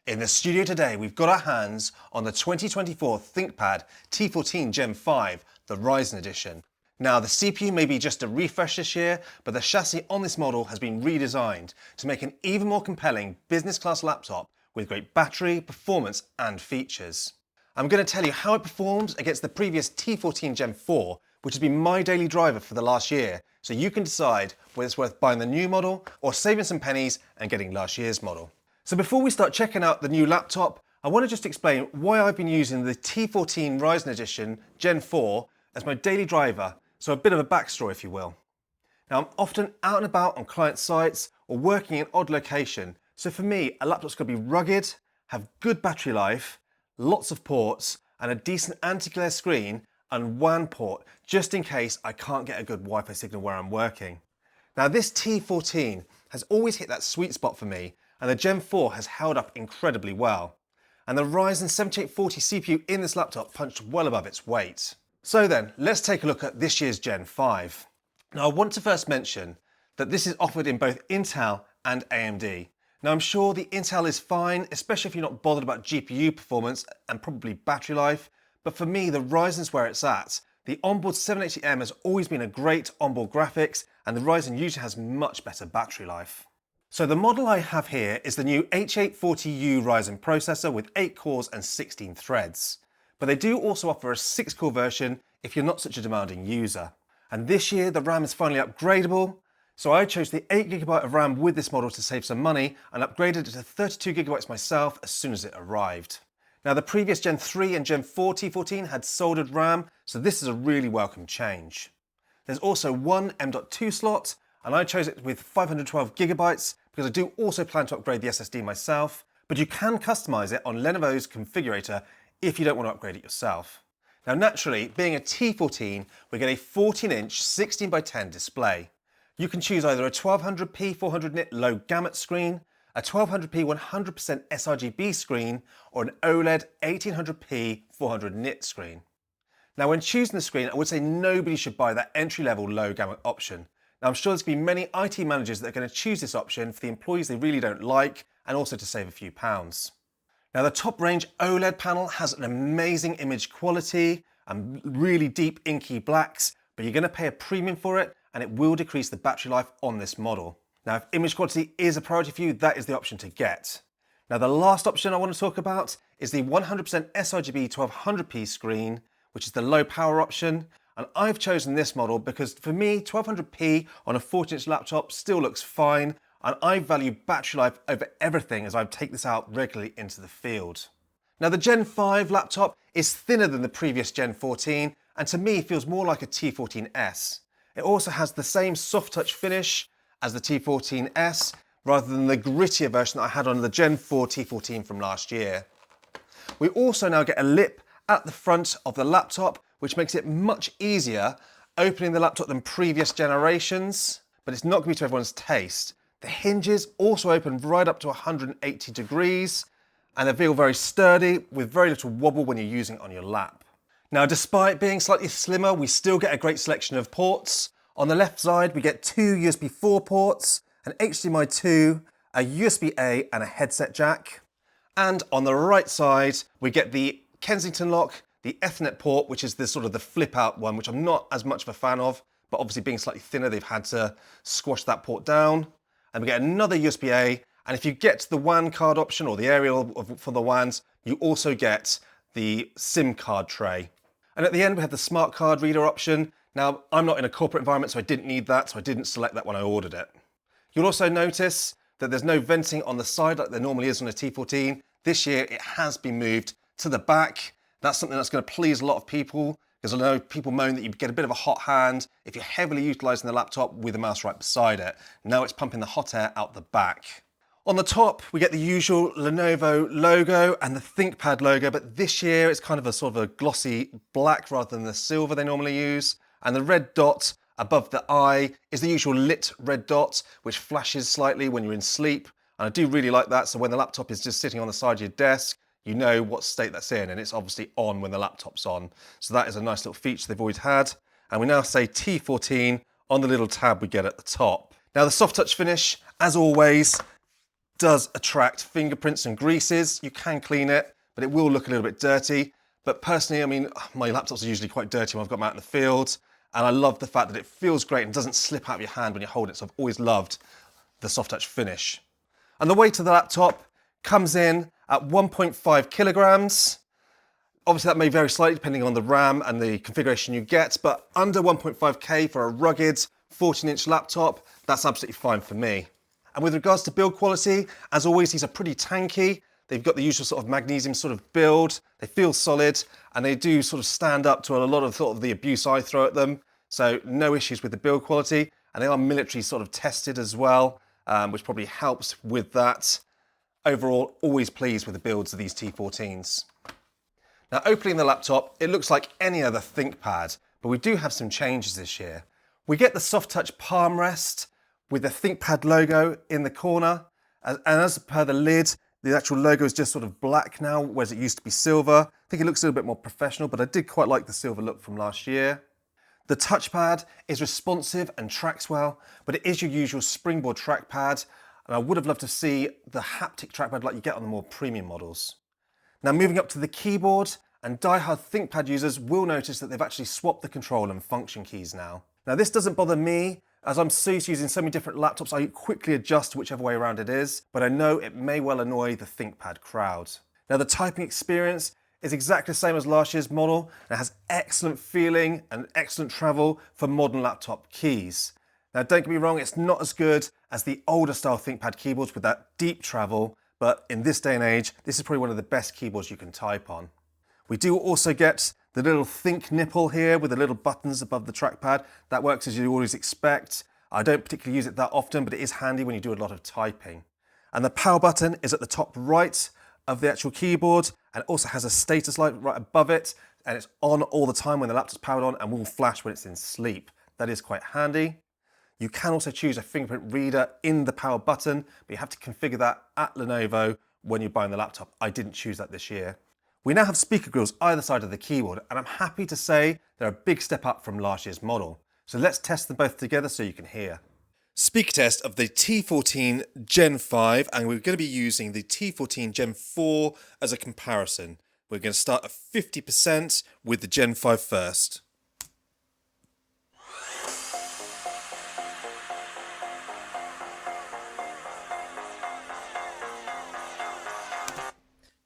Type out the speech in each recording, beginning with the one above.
In the studio today, we've got our hands on the 2024 Thinkpad T14 Gen 5, the Ryzen edition. Now, the CPU may be just a refresh this year, but the chassis on this model has been redesigned to make an even more compelling business-class laptop with great battery, performance, and features. I'm going to tell you how it performs against the previous T14 Gen 4, which has been my daily driver for the last year, so you can decide whether it's worth buying the new model or saving some pennies and getting last year's model. So before we start checking out the new laptop, I want to just explain why I've been using the T14 Ryzen Edition Gen 4 as my daily driver, so a bit of a backstory if you will. Now, I'm often out and about on client sites or working in odd location, so for me a laptop's got to be rugged, have good battery life, lots of ports and a decent anti-glare screen and WAN port just in case I can't get a good Wi-Fi signal where I'm working. Now, this T14 has always hit that sweet spot for me, and the Gen 4 has held up incredibly well. And the Ryzen 7840 CPU in this laptop punched well above its weight. So then, let's take a look at this year's Gen 5. Now, I want to first mention that this is offered in both Intel and AMD. Now, I'm sure the Intel is fine, especially if you're not bothered about GPU performance and probably battery life, but for me, the Ryzen's where it's at. The onboard 780M has always been a great onboard graphics, and the Ryzen usually has much better battery life. So the model I have here is the new H840U Ryzen processor with 8 cores and 16 threads. But they do also offer a 6-core version if you're not such a demanding user. And this year the RAM is finally upgradable, so I chose the 8GB of RAM with this model to save some money and upgraded it to 32GB myself as soon as it arrived. Now, the previous Gen 3 and Gen 4 T14 had soldered RAM, so this is a really welcome change. There's also one M.2 slot, and I chose it with 512GB because I do also plan to upgrade the SSD myself, but you can customize it on Lenovo's configurator if you don't want to upgrade it yourself. Now, naturally, being a T14, we get a 14-inch 16:10 display. You can choose either a 1200p 400 nit low gamut screen, a 1200p 100% sRGB screen, or an OLED 1800p 400 nit screen. Now, when choosing the screen, I would say nobody should buy that entry-level low gamut option. Now, I'm sure there's going to be many IT managers that are going to choose this option for the employees they really don't like and also to save a few pounds. Now, the top range OLED panel has an amazing image quality and really deep inky blacks, but you're going to pay a premium for it and it will decrease the battery life on this model. Now, if image quality is a priority for you, that is the option to get. Now, the last option I want to talk about is the 100% sRGB 1200p screen, which is the low power option. And I've chosen this model because for me, 1200p on a 14-inch laptop still looks fine, and I value battery life over everything as I take this out regularly into the field. Now, the Gen 5 laptop is thinner than the previous Gen 14, and to me feels more like a T14S. It also has the same soft touch finish as the T14S, rather than the grittier version that I had on the Gen 4 T14 from last year. We also now get a lip at the front of the laptop, which makes it much easier opening the laptop than previous generations, but it's not going to be to everyone's taste. The hinges also open right up to 180 degrees, and they feel very sturdy with very little wobble when you're using it on your lap. Now, despite being slightly slimmer, we still get a great selection of ports. On the left side, we get 2 USB 4 ports, an HDMI 2, a USB-A and a headset jack. And on the right side, we get the Kensington lock, the Ethernet port, which is the sort of the flip out one, which I'm not as much of a fan of, but obviously being slightly thinner, they've had to squash that port down. And we get another USB-A, and if you get the WAN card option or the aerial for the WANs, you also get the SIM card tray. And at the end, we have the smart card reader option. Now, I'm not in a corporate environment, so I didn't need that, so I didn't select that when I ordered it. You'll also notice that there's no venting on the side like there normally is on a T14. This year, it has been moved to the back. That's something that's going to please a lot of people, because I know people moan that you get a bit of a hot hand if you're heavily utilising the laptop with the mouse right beside it. Now it's pumping the hot air out the back. On the top, we get the usual Lenovo logo and the Thinkpad logo, but this year it's kind of a sort of a glossy black rather than the silver they normally use. And the red dot above the eye is the usual lit red dot, which flashes slightly when you're in sleep. And I do really like that, so when the laptop is just sitting on the side of your desk, you know what state that's in, and it's obviously on when the laptop's on. So that is a nice little feature they've always had. And we now say T14 on the little tab we get at the top. Now, the soft touch finish, as always, does attract fingerprints and greases. You can clean it, but it will look a little bit dirty. But personally, I mean, my laptops are usually quite dirty when I've got them out in the field. And I love the fact that it feels great and doesn't slip out of your hand when you hold it. So I've always loved the soft touch finish. And the weight of the laptop comes in at 1.5 kilograms. Obviously that may vary slightly depending on the RAM and the configuration you get, but under 1.5K for a rugged 14-inch laptop, that's absolutely fine for me. And with regards to build quality, as always, these are pretty tanky. They've got the usual sort of magnesium sort of build. They feel solid and they do sort of stand up to a lot of sort of the abuse I throw at them. So no issues with the build quality, and they are military sort of tested as well, which probably helps with that. Overall, always pleased with the builds of these T14s. Now, opening the laptop, it looks like any other ThinkPad, but we do have some changes this year. We get the soft touch palm rest with the ThinkPad logo in the corner, and as per the lid, the actual logo is just sort of black now, whereas it used to be silver. I think it looks a little bit more professional, but I did quite like the silver look from last year. The touchpad is responsive and tracks well, but it is your usual springboard trackpad, and I would have loved to see the haptic trackpad like you get on the more premium models. Now moving up to the keyboard, and die-hard ThinkPad users will notice that they've actually swapped the control and function keys now. Now this doesn't bother me, as I'm so used to using so many different laptops, I quickly adjust whichever way around it is, but I know it may well annoy the ThinkPad crowd. Now the typing experience is exactly the same as last year's model, and it has excellent feeling and excellent travel for modern laptop keys. Now don't get me wrong, it's not as good as the older style ThinkPad keyboards with that deep travel, but in this day and age, this is probably one of the best keyboards you can type on. We do also get the little Think nipple here with the little buttons above the trackpad. That works as you always expect. I don't particularly use it that often, but it is handy when you do a lot of typing. And the power button is at the top right of the actual keyboard, and it also has a status light right above it, and it's on all the time when the laptop's powered on and will flash when it's in sleep. That is quite handy. You can also choose a fingerprint reader in the power button, but you have to configure that at Lenovo when you're buying the laptop. I didn't choose that this year. We now have speaker grills either side of the keyboard, and I'm happy to say they're a big step up from last year's model. So let's test them both together so you can hear. Speaker test of the T14 Gen 5, and we're going to be using the T14 Gen 4 as a comparison. We're going to start at 50% with the Gen 5 first.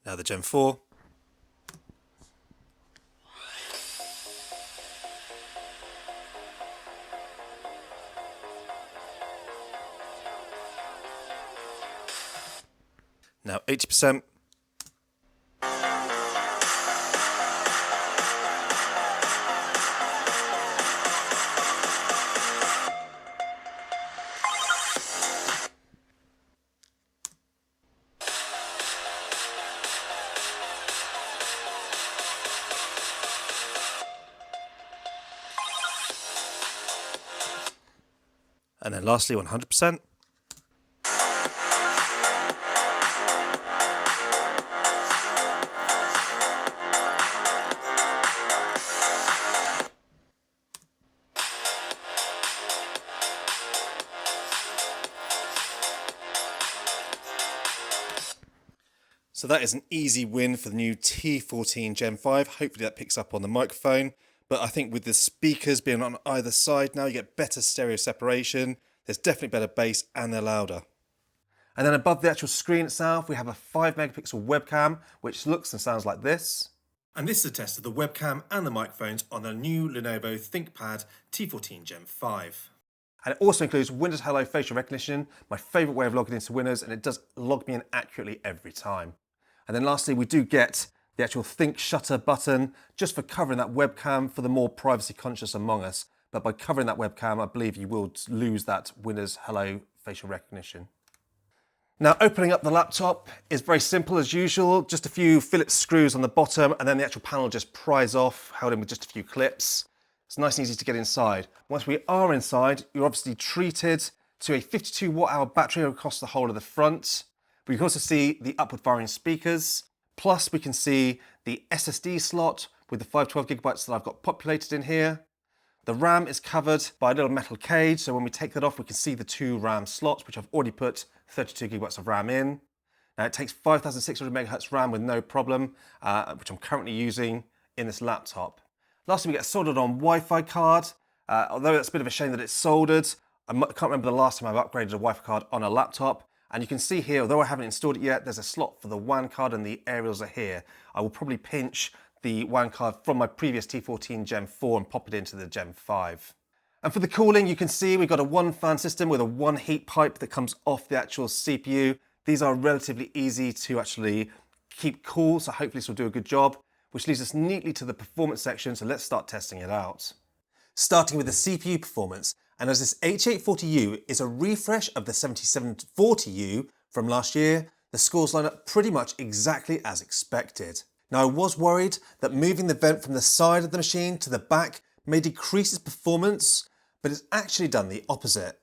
Now the Gen 4. Now 80%. And then lastly 100%. So that is an easy win for the new T14 Gen 5. Hopefully that picks up on the microphone. But I think with the speakers being on either side now, you get better stereo separation. There's definitely better bass and they're louder. And then above the actual screen itself, we have a 5 megapixel webcam, which looks and sounds like this. And this is a test of the webcam and the microphones on the new Lenovo Thinkpad T14 Gen 5. And it also includes Windows Hello facial recognition, my favourite way of logging into Windows, and it does log me in accurately every time. And then lastly, we do get the actual Think Shutter button, just for covering that webcam for the more privacy conscious among us. But by covering that webcam, I believe you will lose that Windows Hello facial recognition. Now, opening up the laptop is very simple as usual, just a few Phillips screws on the bottom, and then the actual panel just pries off, held in with just a few clips. It's nice and easy to get inside. Once we are inside, you're obviously treated to a 52 watt-hour battery across the whole of the front. We can also see the upward firing speakers. Plus, we can see the SSD slot with the 512 gigabytes that I've got populated in here. The RAM is covered by a little metal cage, so when we take that off, we can see the 2 RAM slots, which I've already put 32 gigabytes of RAM in. Now it takes 5600 megahertz RAM with no problem, which I'm currently using in this laptop. Lastly, we get a soldered on Wi-Fi card. Although it's a bit of a shame that it's soldered, I can't remember the last time I've upgraded a Wi-Fi card on a laptop. And you can see here, although I haven't installed it yet, there's a slot for the WAN card and the aerials are here. I will probably pinch the WAN card from my previous T14 Gen 4 and pop it into the Gen 5. And for the cooling, you can see we've got a 1 fan system with a 1 heat pipe that comes off the actual CPU. These are relatively easy to actually keep cool, so hopefully this will do a good job, which leads us neatly to the performance section, so let's start testing it out. Starting with the CPU performance, and as this H840U is a refresh of the 7740U from last year, the scores line up pretty much exactly as expected. Now I was worried that moving the vent from the side of the machine to the back may decrease its performance, but it's actually done the opposite.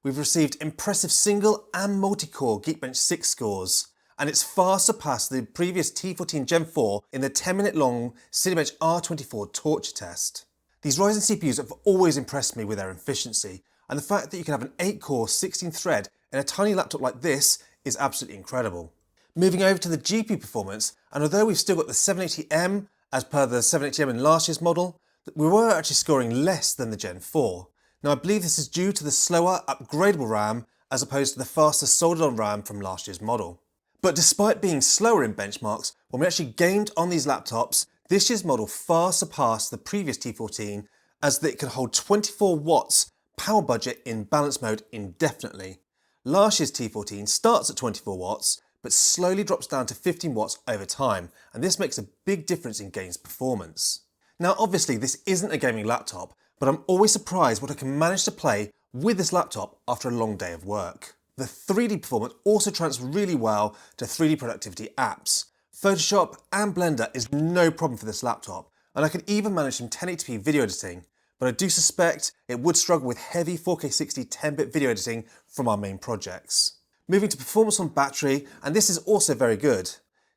We've received impressive single and multi-core Geekbench 6 scores, and it's far surpassed the previous T14 Gen 4 in the 10-minute long Cinebench R24 torture test. These Ryzen CPUs have always impressed me with their efficiency, and the fact that you can have an 8-core 16-thread in a tiny laptop like this is absolutely incredible. Moving over to the GPU performance, and although we've still got the 780M as per the 780M in last year's model, we were actually scoring less than the Gen 4. Now I believe this is due to the slower upgradable RAM as opposed to the faster soldered on RAM from last year's model. But despite being slower in benchmarks, when we actually gamed on these laptops, this year's model far surpassed the previous T14 as that it can hold 24 watts power budget in balance mode indefinitely. Last year's T14 starts at 24 watts but slowly drops down to 15 watts over time, and this makes a big difference in games performance. Now obviously this isn't a gaming laptop, but I'm always surprised what I can manage to play with this laptop after a long day of work. The 3D performance also transfers really well to 3D productivity apps. Photoshop and Blender is no problem for this laptop, and I can even manage some 1080p video editing, but I do suspect it would struggle with heavy 4K 60 10-bit video editing from our main projects. Moving to performance on battery, and this is also very good.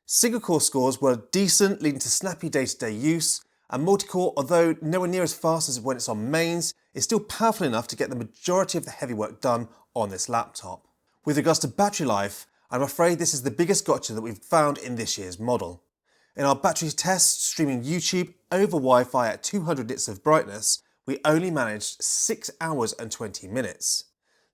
Single core scores were decent, leading to snappy day-to-day use, and multi-core, although nowhere near as fast as when it's on mains, is still powerful enough to get the majority of the heavy work done on this laptop. With regards to battery life, I'm afraid this is the biggest gotcha that we've found in this year's model. In our battery tests streaming YouTube over Wi-Fi at 200 nits of brightness, we only managed 6 hours and 20 minutes.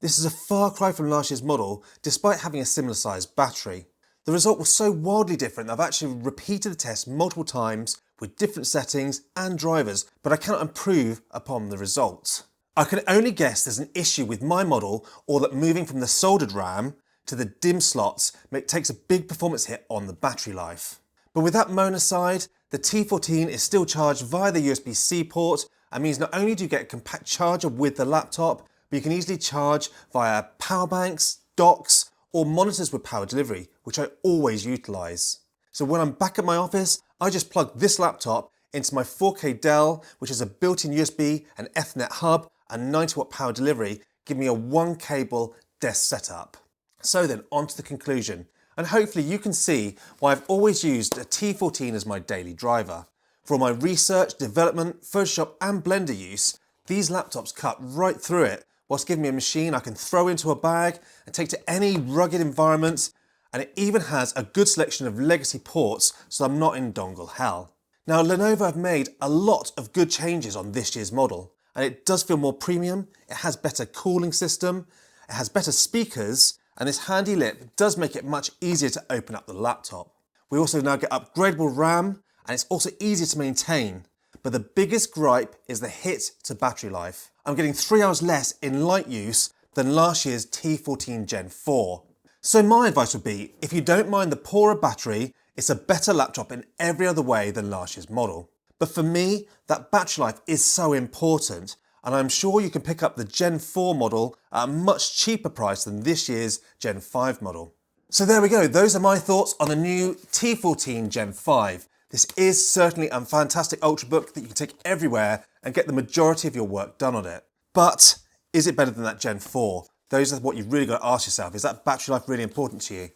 This is a far cry from last year's model, despite having a similar sized battery. The result was so wildly different that I've actually repeated the test multiple times with different settings and drivers, but I cannot improve upon the results. I can only guess there's an issue with my model, or that moving from the soldered RAM to the DIMM slots takes a big performance hit on the battery life. But with that moan aside, the T14 is still charged via the USB-C port, and means not only do you get a compact charger with the laptop, but you can easily charge via power banks, docks, or monitors with power delivery, which I always utilise. So when I'm back at my office, I just plug this laptop into my 4K Dell, which has a built-in USB and Ethernet hub and 90 watt power delivery, giving me a 1 cable desk setup. So then on to the conclusion, and hopefully you can see why I've always used a T14 as my daily driver. For all my research, development, Photoshop and Blender use, these laptops cut right through it, whilst giving me a machine I can throw into a bag and take to any rugged environment, and it even has a good selection of legacy ports, so I'm not in dongle hell. Now Lenovo have made a lot of good changes on this year's model, and it does feel more premium, it has better cooling system, it has better speakers, and this handy lip does make it much easier to open up the laptop. We also now get upgradable RAM, and it's also easier to maintain. But the biggest gripe is the hit to battery life. I'm getting 3 hours less in light use than last year's T14 Gen 4. So my advice would be, if you don't mind the poorer battery, it's a better laptop in every other way than last year's model. But for me, that battery life is so important, and I'm sure you can pick up the Gen 4 model at a much cheaper price than this year's Gen 5 model. So there we go, those are my thoughts on the new T14 Gen 5. This is certainly a fantastic ultrabook that you can take everywhere and get the majority of your work done on it. But is it better than that Gen 4? Those are what you've really got to ask yourself. Is that battery life really important to you?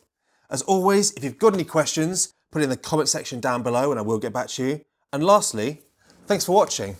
As always, if you've got any questions, put it in the comment section down below and I will get back to you. And lastly, thanks for watching.